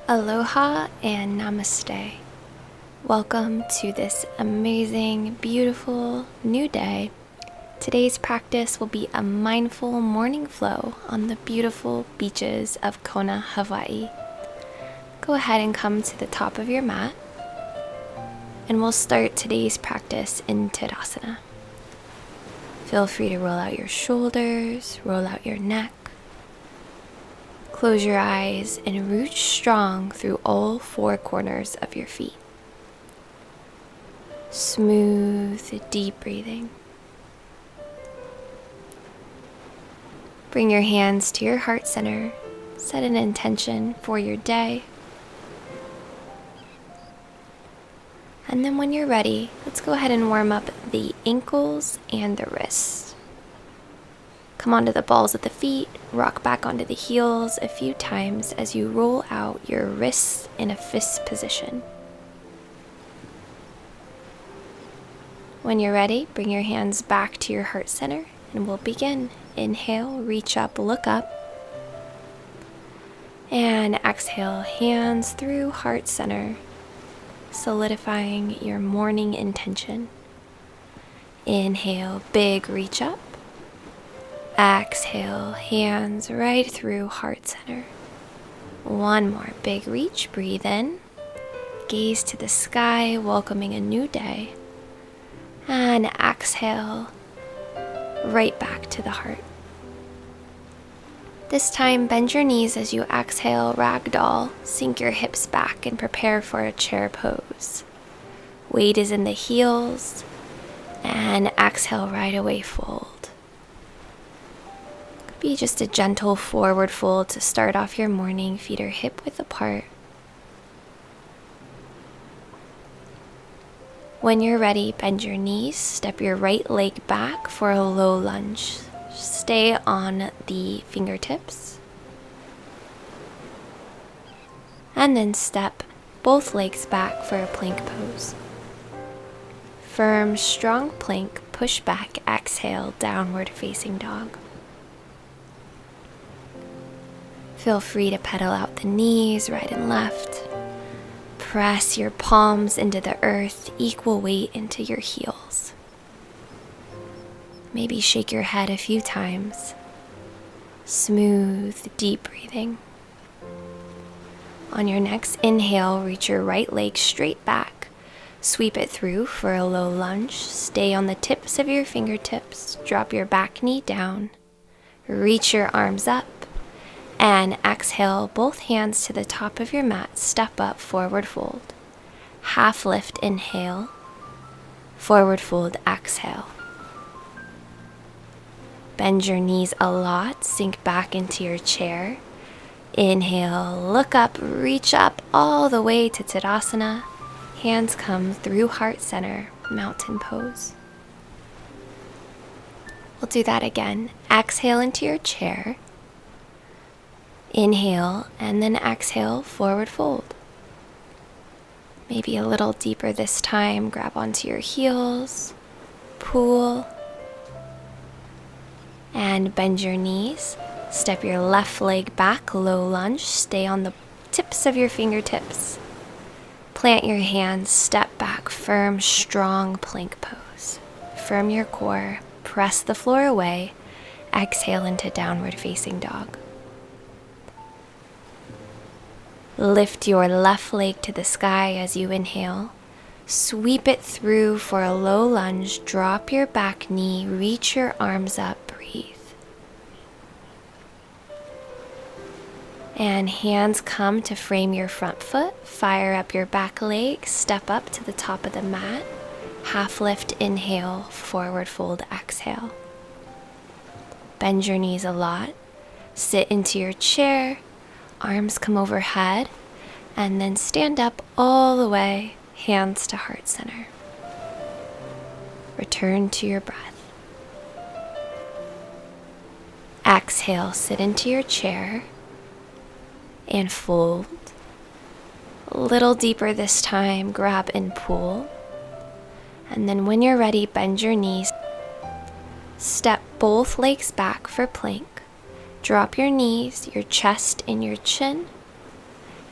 Aloha and namaste. Welcome to this amazing, beautiful new day. Today's practice will be a mindful morning flow on the beautiful beaches of Kona, Hawaii. Go ahead and come to the top of your mat, and we'll start today's practice in Tadasana. Feel free to roll out your shoulders, roll out your neck. Close your eyes and root strong through all four corners of your feet. Smooth, deep breathing. Bring your hands to your heart center. Set an intention for your day. And then when you're ready, let's go ahead and warm up the ankles and the wrists. Come onto the balls of the feet, rock back onto the heels a few times as you roll out your wrists in a fist position. When you're ready, bring your hands back to your heart center and we'll begin. Inhale, reach up, look up. And exhale, hands through heart center, solidifying your morning intention. Inhale, big reach up. Exhale, hands right through heart center. One more big reach, breathe in. Gaze to the sky, welcoming a new day. And exhale, right back to the heart. This time, bend your knees as you exhale, ragdoll. Sink your hips back and prepare for a chair pose. Weight is in the heels, and exhale right away, fold. Could be just a gentle forward fold to start off your morning. Feet are hip width apart. When you're ready, bend your knees, step your right leg back for a low lunge. Stay on the fingertips. And then step both legs back for a plank pose. Firm, strong plank, push back, exhale, downward facing dog. Feel free to pedal out the knees, right and left. Press your palms into the earth, equal weight into your heels. Maybe shake your head a few times. Smooth, deep breathing. On your next inhale, reach your right leg straight back. Sweep it through for a low lunge. Stay on the tips of your fingertips. Drop your back knee down. Reach your arms up. And exhale, both hands to the top of your mat. Step up, forward fold. Half lift, inhale. Forward fold, exhale. Bend your knees a lot. Sink back into your chair. Inhale, look up, reach up all the way to Tadasana. Hands come through heart center, mountain pose. We'll do that again. Exhale into your chair. Inhale, and then exhale, forward fold. Maybe a little deeper this time. Grab onto your heels, pull, and bend your knees. Step your left leg back, low lunge. Stay on the tips of your fingertips. Plant your hands, step back, firm, strong plank pose. Firm your core, press the floor away. Exhale into downward facing dog. Lift your left leg to the sky as you inhale. Sweep it through for a low lunge. Drop your back knee, reach your arms up, breathe. And hands come to frame your front foot. Fire up your back leg, step up to the top of the mat. Half lift, inhale, forward fold, exhale. Bend your knees a lot. Sit into your chair. Arms come overhead, and then stand up all the way, hands to heart center. Return to your breath. Exhale, sit into your chair and fold. A little deeper this time, grab and pull. And then when you're ready, bend your knees. Step both legs back for plank. Drop your knees, your chest, and your chin.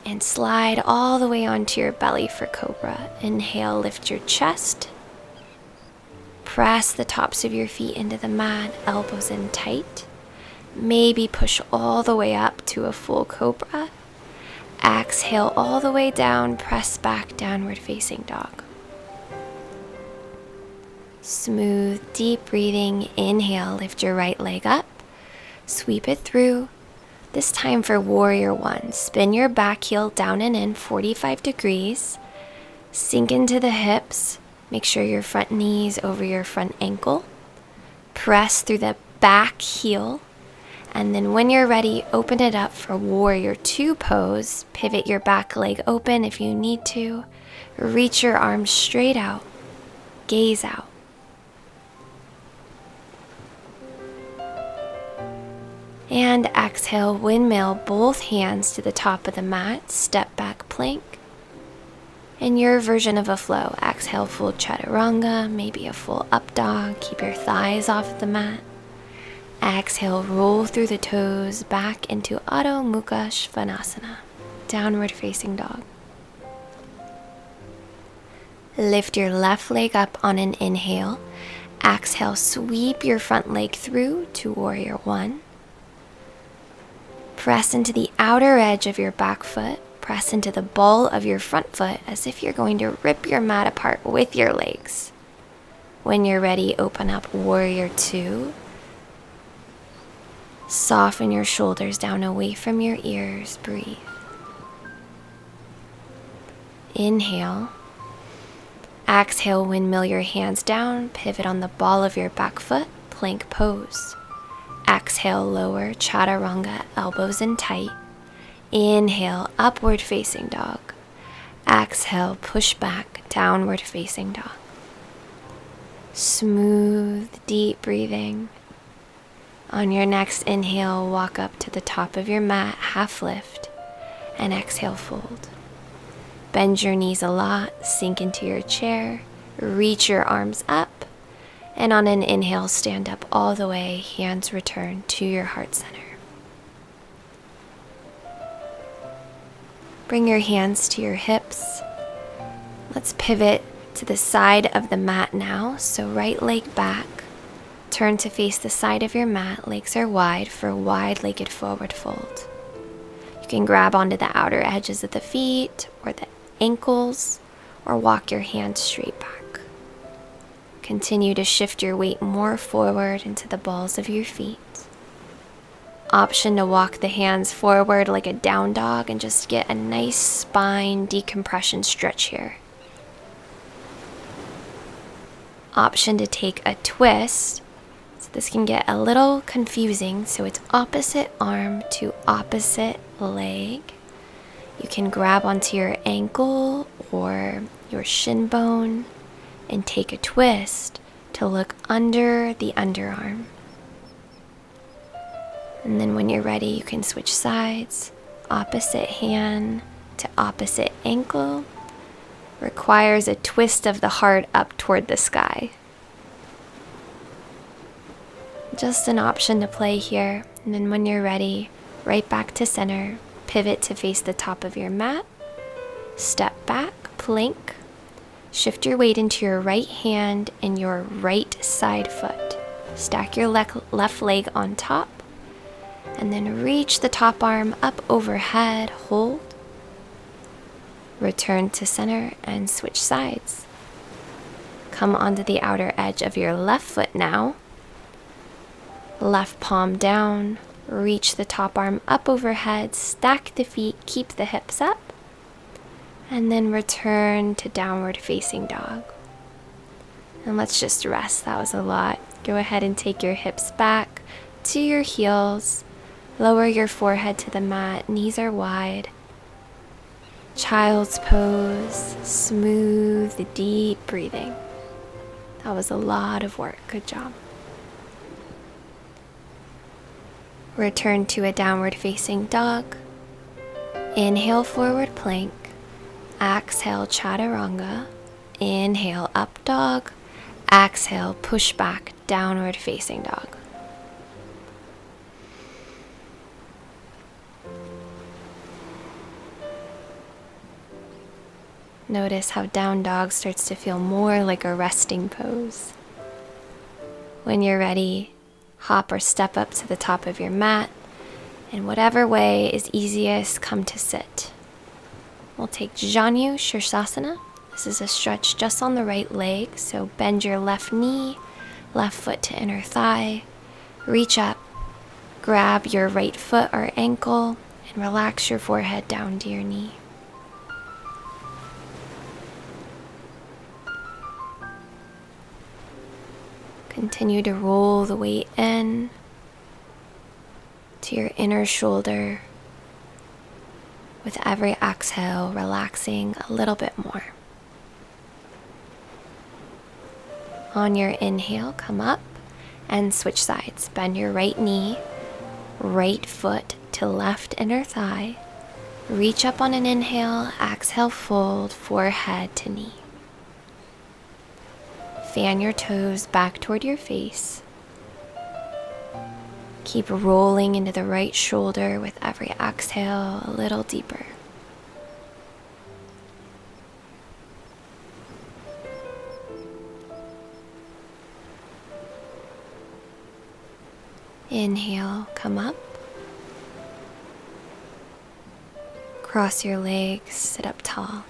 And slide all the way onto your belly for cobra. Inhale, lift your chest. Press the tops of your feet into the mat, elbows in tight. Maybe push all the way up to a full cobra. Exhale all the way down, press back, downward facing dog. Smooth, deep breathing. Inhale, lift your right leg up. Sweep it through. This time for warrior one. Spin your back heel down and in 45 degrees. Sink into the hips. Make sure your front knee is over your front ankle. Press through the back heel. And then when you're ready, open it up for warrior two pose. Pivot your back leg open if you need to. Reach your arms straight out. Gaze out. And exhale, windmill both hands to the top of the mat. Step back plank. In your version of a flow, exhale full chaturanga, maybe a full up dog. Keep your thighs off the mat. Exhale, roll through the toes back into Adho Mukha Svanasana, downward facing dog. Lift your left leg up on an inhale. Exhale, sweep your front leg through to warrior one. Press into the outer edge of your back foot. Press into the ball of your front foot as if you're going to rip your mat apart with your legs. When you're ready, open up warrior two. Soften your shoulders down away from your ears. Breathe. Inhale. Exhale, windmill your hands down. Pivot on the ball of your back foot. Plank pose. Exhale, lower chaturanga, elbows in tight. Inhale, upward facing dog. Exhale, push back, downward facing dog. Smooth, deep breathing. On your next inhale, walk up to the top of your mat, half lift, and exhale, fold. Bend your knees a lot, sink into your chair, reach your arms up, and on an inhale, stand up all the way, hands return to your heart center. Bring your hands to your hips. Let's pivot to the side of the mat now, so right leg back. Turn to face the side of your mat, legs are wide for a wide-legged forward fold. You can grab onto the outer edges of the feet or the ankles, or walk your hands straight back. Continue to shift your weight more forward into the balls of your feet. Option to walk the hands forward like a down dog and just get a nice spine decompression stretch here. Option to take a twist. This can get a little confusing, so it's opposite arm to opposite leg. You can grab onto your ankle or your shin bone and take a twist to look under the underarm. And then when you're ready, you can switch sides, opposite hand to opposite ankle. Requires a twist of the heart up toward the sky. Just an option to play here, and then when you're ready, right back to center, pivot to face the top of your mat, step back, plank, shift your weight into your right hand and your right side foot. Stack your left leg on top, and then reach the top arm up overhead, hold, return to center and switch sides. Come onto the outer edge of your left foot now. Left palm down, reach the top arm up overhead, stack the feet, keep the hips up, and then return to downward facing dog. And let's just rest, that was a lot. Go ahead and take your hips back to your heels, lower your forehead to the mat, knees are wide. Child's pose, smooth, deep breathing. That was a lot of work, good job. Return to a downward facing dog. Inhale, forward plank. Exhale, chaturanga. Inhale, up dog. Exhale, push back, downward facing dog. Notice how down dog starts to feel more like a resting pose. When you're ready, hop or step up to the top of your mat. In whatever way is easiest, come to sit. We'll take Janu Shirsasana. This is a stretch just on the right leg, so bend your left knee, left foot to inner thigh, reach up, grab your right foot or ankle, and relax your forehead down to your knee. Continue to roll the weight in to your inner shoulder. With every exhale, relaxing a little bit more. On your inhale, come up and switch sides. Bend your right knee, right foot to left inner thigh. Reach up on an inhale, exhale, fold, forehead to knee. Fan your toes back toward your face. Keep rolling into the right shoulder with every exhale a little deeper. Inhale, come up. Cross your legs, sit up tall.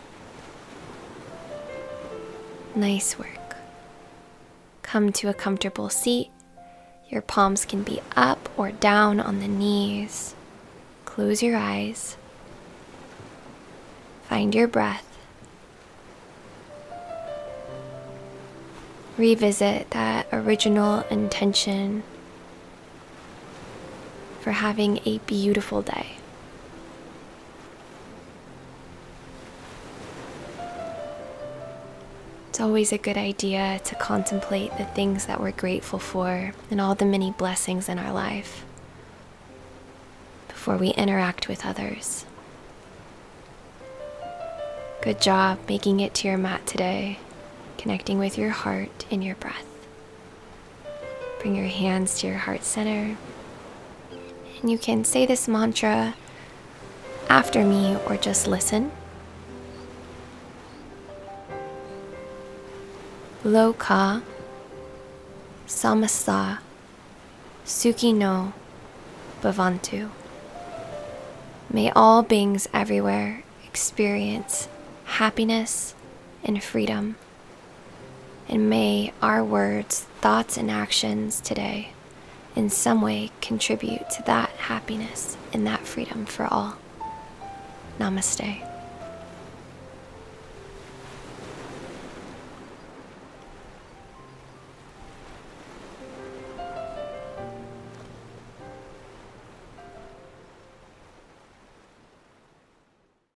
Nice work. Come to a comfortable seat. Your palms can be up or down on the knees. Close your eyes. Find your breath. Revisit that original intention for having a beautiful day. It's always a good idea to contemplate the things that we're grateful for and all the many blessings in our life before we interact with others. Good job making it to your mat today, connecting with your heart and your breath. Bring your hands to your heart center, and you can say this mantra after me or just listen. Loka samasta sukhino bhavantu. May all beings everywhere experience happiness and freedom. And may our words, thoughts, and actions today in some way contribute to that happiness and that freedom for all. Namaste.